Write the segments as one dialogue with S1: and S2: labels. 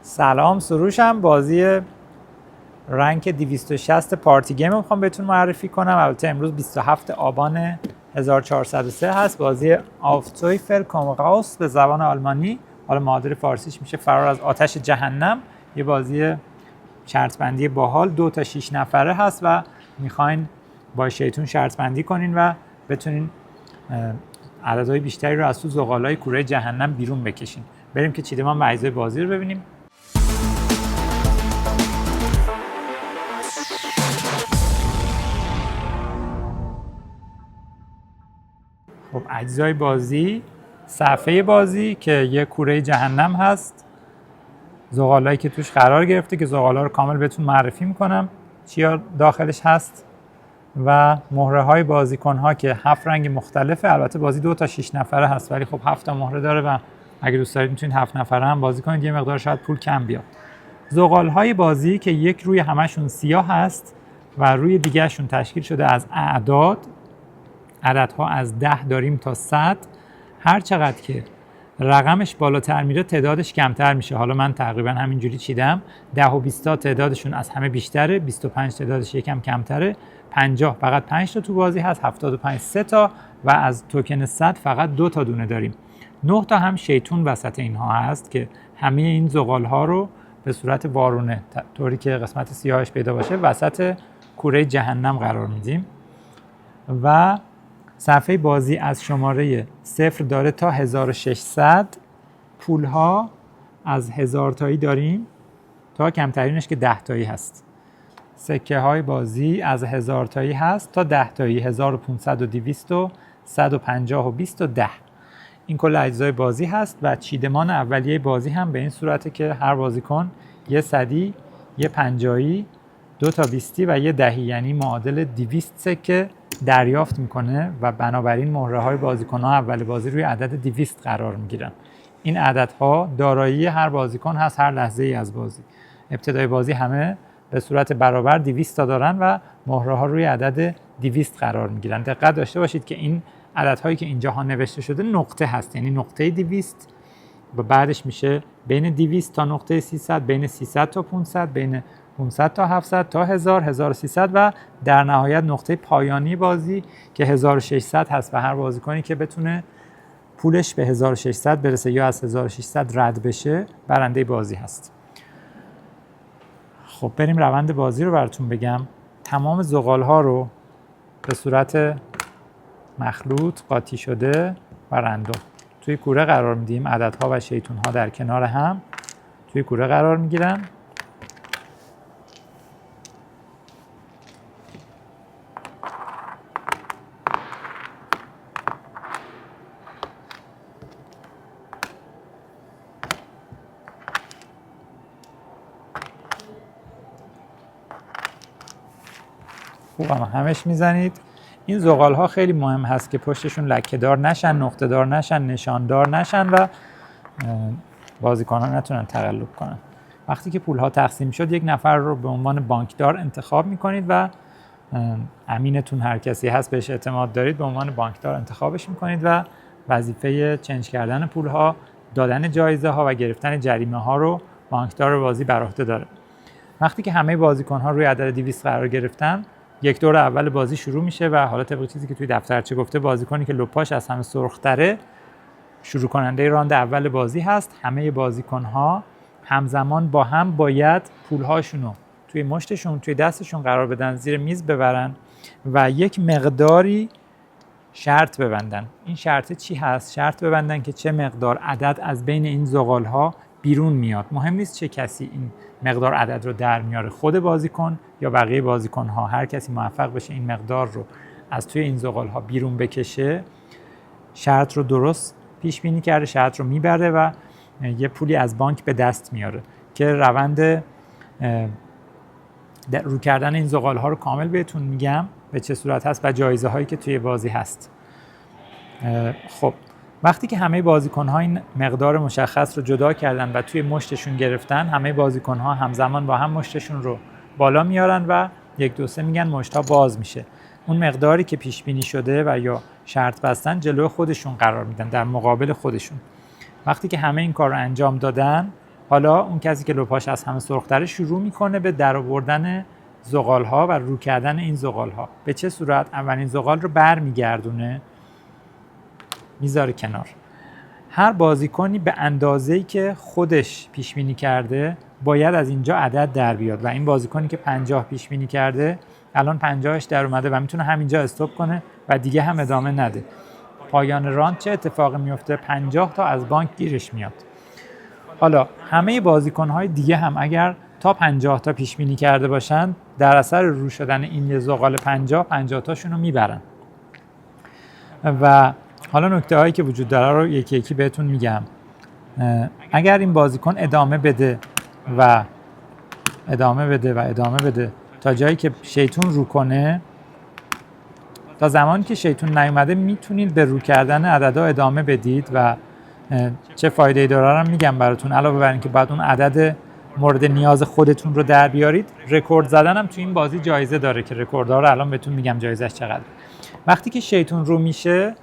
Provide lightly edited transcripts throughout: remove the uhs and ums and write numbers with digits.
S1: سلام، سروشم. بازی رنک 260 پارتی گیم میخوام بهتون معرفی کنم. البته امروز 27 آبان 1403 هست. بازی آفتویفر کومغاوس به زبان آلمانی، حالا معادل فارسیش میشه فرار از آتش جهنم. یه بازی شرط بندی باحال، 2 تا 6 نفره هست و میخواین با شیطون شرط بندی کنین و بتونین عددهای بیشتری رو از تو زغالای کوره جهنم بیرون بکشین. بریم که چیدمان و اجزای بازی رو ببینیم. خب اجزای بازی: صفحه بازی که یه کوره جهنم هست، زغالایی که توش قرار گرفته که زغالا رو کامل بهتون معرفی میکنم چیا داخلش هست، و مهره های بازیکن ها که 7 رنگ مختلفه. البته بازی 2 تا 6 نفره هست ولی خب 7 تا مهره داره و اگه دوست دارید میتونید 7 نفره هم بازی کنید، یه مقدار شاید پول کم بیاد. زغال های بازی که یک روی همشون سیاه هست و روی دیگهشون تشکیل شده از اعداد. عددها از 10 داریم تا 100. هر چقدر که رقمش بالاتر میره تعدادش کمتر میشه. حالا من تقریبا همینجوری چیدم. 10 و 20 تا تعدادشون از همه بیشتره، 25 تعدادش یکم کمتره، 50 فقط 5 تا تو بازی هست، 75 3 تا و از توکن 100 فقط 2 تا دونه داریم. 9 تا هم شیطون وسط اینها هست که همه این زغال ها رو به صورت وارونه، طوری که قسمت سیاهش پیدا باشه، وسط کوره جهنم قرار میدیم. و صفحه بازی از شماره 0 داره تا 1600. پول ها از 1000 تایی داریم تا کمترینش که 10 تایی هست. سکه های بازی از 1000 تایی هست تا 10 تایی، 1500 و 200 و 150 و 20 و 10. این کل اجزای بازی هست و چیدمان اولیه بازی هم به این صورته که هر بازیکن یه صدی، یه پنجایی، 2 تا 20 و یه دهی، یعنی معادل 200 سکه دریافت میکنه و بنابراین مهره های بازیکن ها اول بازی روی عدد 200 قرار میگیرن. این عددها دارایی هر بازیکن هست هر لحظه ای از بازی. ابتدای بازی همه به صورت برابر 200 تا دارن و مهره ها روی عدد 200 قرار میگیرن. دقت داشته باشید که این عددهایی که اینجا ها نوشته شده نقطه هست، یعنی نقطه 200 و بعدش میشه بین 200 تا نقطه 300، بین 300 تا 500، بین 500 تا 700 تا 1000، 1300 و در نهایت نقطه پایانی بازی که 1600 هست و هر بازیکنی که بتونه پولش به 1600 برسه یا از 1600 رد بشه برنده بازی هست. خب بریم روند بازی رو براتون بگم. تمام زغال ها رو به صورت مخلوط، قاطی شده و رندوم توی کوره قرار میدیم. عددها و شیطون ها در کنار هم توی کوره قرار میگیرن. خوبم همش میزنید. این زغال ها خیلی مهم هست که پشتشون لکه دار نشن، نقطه دار نشن، نشاندار نشن و بازیکن ها نتونن تقلب کنن. وقتی که پول ها تقسیم شد یک نفر رو به عنوان بانکدار انتخاب میکنید و امینتون هر کسی هست بهش اعتماد دارید به عنوان بانکدار انتخابش میکنید و وظیفه چنج کردن پول ها، دادن جایزه ها و گرفتن جریمه ها رو بانکدار بازی بر عهده داره. وقتی که همه بازیکن ها روی عدد 200 قرار گرفتن، یک دور اول بازی شروع میشه و حالا طبق چیزی که توی دفترچه گفته بازیکنی که لپاش از همه سرخ‌تره شروع کننده راند اول بازی هست. همه بازیکن ها همزمان با هم باید پولهاشون رو توی مشتشون، توی دستشون قرار بدن، زیر میز ببرن و یک مقداری شرط ببندن. این شرط چی هست؟ شرط ببندن که چه مقدار عدد از بین این زغال ها بیرون میاد. مهم نیست چه کسی این مقدار عدد رو در میاره، خود بازیکن یا بقیه بازیکن ها. هر کسی موفق بشه این مقدار رو از توی این زغال ها بیرون بکشه، شرط رو درست پیش بینی کرده، شرط رو میبره و یه پولی از بانک به دست میاره که روند رو کردن این زغال ها رو کامل بهتون میگم به چه صورت هست و جایزه هایی که توی بازی هست. خب وقتی که همه بازیکن ها این مقدار مشخص رو جدا کردن و توی مشتشون گرفتن، همه بازیکن ها همزمان با هم مشتشون رو بالا میارن و 1 2 3 میگن مشت ها باز میشه. اون مقداری که پیش بینی شده و یا شرط بستن جلوی خودشون قرار میدن، در مقابل خودشون. وقتی که همه این کار رو انجام دادن، حالا اون کسی که لپاش از همه سرخ‌تره شروع میکنه به درآوردن زغال‌ها و رو کردن این زغال‌ها. به چه صورت؟ اولین زغال رو برمیگردونه، میذاره کنار. هر بازیکنی به اندازه‌ای که خودش پیش بینی کرده باید از اینجا عدد در بیاد و این بازیکنی که 50 پیش بینی کرده الان 50ش در اومده و میتونه همینجا استاپ کنه و دیگه هم ادامه نده. پایان راند چه اتفاقی میفته؟ 50 تا از بانک گیرش میاد. حالا همه بازیکن‌های دیگه هم اگر تا 50 تا پیش بینی کرده باشن در اثر رو شدن این یه زغال 50 تاشون رو میبرن. و حالا نکته هایی که وجود داره رو یکی یکی بهتون میگم. اگر این بازیکن ادامه بده تا جایی که شیطون رو کنه، تا زمانی که شیطون نیومده میتونید به رو کردن عددا ادامه بدید و چه فایده‌ای داره رو میگم براتون. علاوه بر اینکه بعد اون عدد مورد نیاز خودتون رو در بیارید، رکورد زدن هم تو این بازی جایزه داره که رکوردها رو الان بهتون میگم جایزش چقدر. وقتی که شیطون رو میشه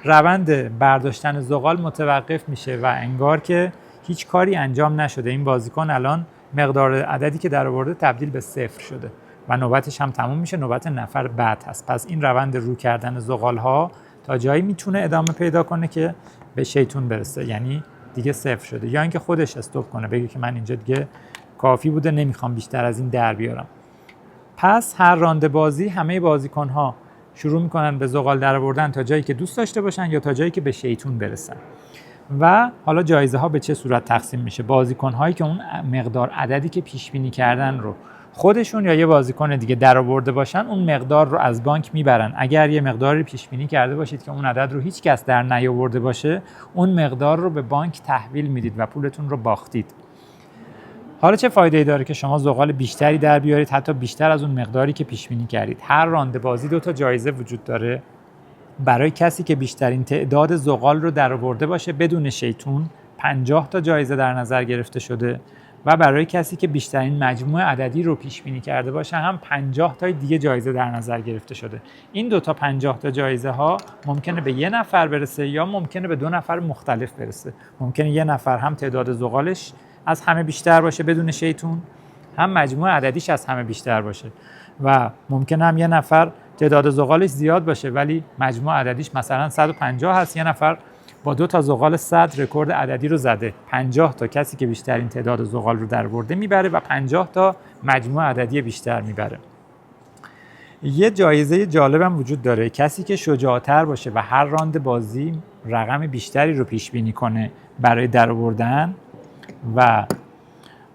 S1: روند برداشتن زغال متوقف میشه و انگار که هیچ کاری انجام نشده. این بازیکن الان مقدار عددی که در آورده تبدیل به 0 شده و نوبتش هم تموم میشه، نوبت نفر بعد هست. پس این روند رو کردن زغال ها تا جایی میتونه ادامه پیدا کنه که به شیطون برسه، یعنی دیگه 0 شده، یا اینکه خودش استاپ کنه بگه که من اینجا دیگه کافی بوده نمیخوام بیشتر از این در بیارم. پس هر راند بازی همه بازیکن ها شروع میکنن به زغال در آوردن تا جایی که دوست داشته باشن یا تا جایی که به شیطون برسن. و حالا جایزه ها به چه صورت تقسیم میشه؟ بازیکن هایی که اون مقدار عددی که پیش بینی کردن رو خودشون یا یه بازیکن دیگه در آورده باشن اون مقدار رو از بانک میبرن. اگر یه مقداری پیش بینی کرده باشید که اون عدد رو هیچ کس در نیاورده باشه، اون مقدار رو به بانک تحویل میدید و پولتون رو باختید. حالا چه فایده‌ای داره که شما زغال بیشتری در بیارید، حتی بیشتر از اون مقداری که پیش بینی کردید؟ هر راند بازی 2 تا جایزه وجود داره. برای کسی که بیشترین تعداد زغال رو در آورده باشه بدون شیطون 50 تا جایزه در نظر گرفته شده و برای کسی که بیشترین مجموع عددی رو پیش بینی کرده باشه هم 50 تا دیگه جایزه در نظر گرفته شده. این 2 تا 50 تا جایزه ها ممکنه به یه نفر برسه یا ممکنه به 2 نفر مختلف برسه. ممکنه یه نفر هم تعداد زغالش از همه بیشتر باشه بدون شیطون، هم مجموع عددیش از همه بیشتر باشه و ممکنه هم یه نفر تعداد زغالش زیاد باشه ولی مجموع عددیش مثلا 150 هست، یه نفر با 2 تا زغال 100 رکورد عددی رو زده. 50 تا کسی که بیشترین تعداد زغال رو درآورده میبره و 50 تا مجموع عددی بیشتر میبره. یه جایزه جالبم وجود داره. کسی که شجاع‌تر باشه و هر راند بازی رقم بیشتری رو پیش بینی کنه برای درآوردن و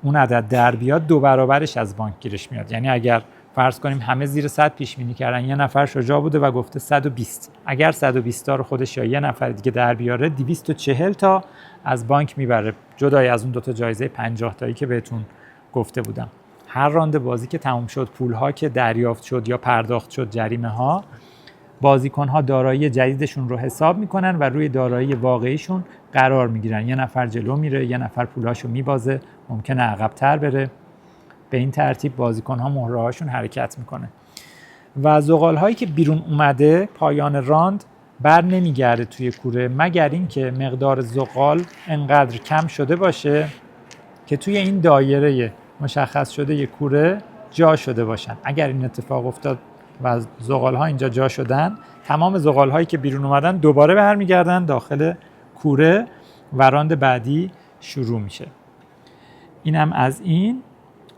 S1: اون عدد در بیاد 2 برابرش از بانک گیرش میاد. یعنی اگر فرض کنیم همه زیر 100 پیش بینی کردن، یه نفر شجاع بوده و گفته 120، اگر 120 تا رو خودش یا یه نفر دیگه در بیاره 240 تا از بانک میبره، جدای از اون 2 تا جایزه 50 تایی که بهتون گفته بودم. هر راند بازی که تموم شد، پول ها که دریافت شد یا پرداخت شد، جریمه ها، بازیکن ها دارایی جدیدشون رو حساب میکنن و روی دارایی واقعیشون قرار میگیرن. یه نفر جلو میره، یه نفر پولاشو میبازه، ممکنه عقب‌تر بره. به این ترتیب بازیکن ها مهره هاشون حرکت میکنه و زغال هایی که بیرون اومده پایان راند بر نمیگرده توی کوره مگر اینکه مقدار زغال انقدر کم شده باشه که توی این دایره مشخص شده یه کوره جا شده باشن. اگر این اتفاق افتاد و زغال ها اینجا جا شدن، تمام زغال هایی که بیرون اومدن دوباره برمیگردن داخل کوره و راند بعدی شروع میشه. اینم از این.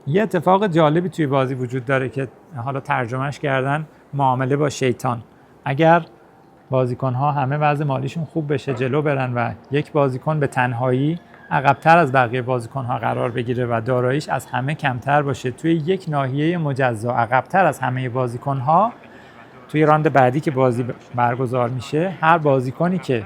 S1: یه اتفاق جالبی توی بازی وجود داره که حالا ترجمهش کردن معامله با شیطان. اگر بازیکن‌ها همه وضع مالیشون خوب بشه، جلو برن و یک بازیکن به تنهایی عقب‌تر از بقیه بازیکن‌ها قرار بگیره و داراییش از همه کمتر باشه، توی یک ناحیه مجزا عقب‌تر از همه بازیکن‌ها، توی راند بعدی که بازی برگزار میشه، هر بازیکنی که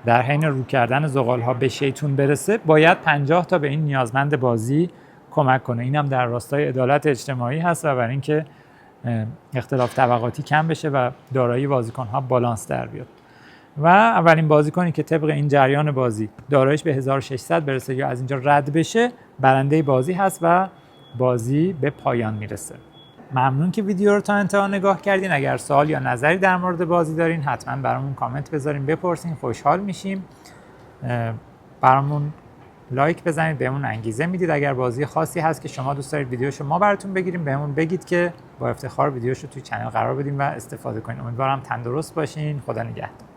S1: در حین رو کردن زغال‌ها به شیطون برسه باید 50 تا به این نیازمند بازی کمک کنه. اینم در راستای عدالت اجتماعی هست و برای اینکه اختلاف طبقاتی کم بشه و دارایی بازیکن‌ها بالانس در بیاد. و اولین بازیکنی که طبق این جریان بازی داراییش به 1600 برسه یا از اینجا رد بشه برنده بازی هست و بازی به پایان میرسه. ممنون که ویدیو رو تا انتها نگاه کردین. اگر سوال یا نظری در مورد بازی دارین حتما برامون کامنت بذارین، بپرسین، خوشحال میشیم. برامون لایک بزنید، بهمون انگیزه میدید. اگر بازی خاصی هست که شما دوست دارید ویدیوشو ما براتون بگیریم بهمون بگید که با افتخار ویدیوشو توی چنل قرار بدیم و استفاده کنین. امیدوارم تندرست باشین. خدا نگهدار.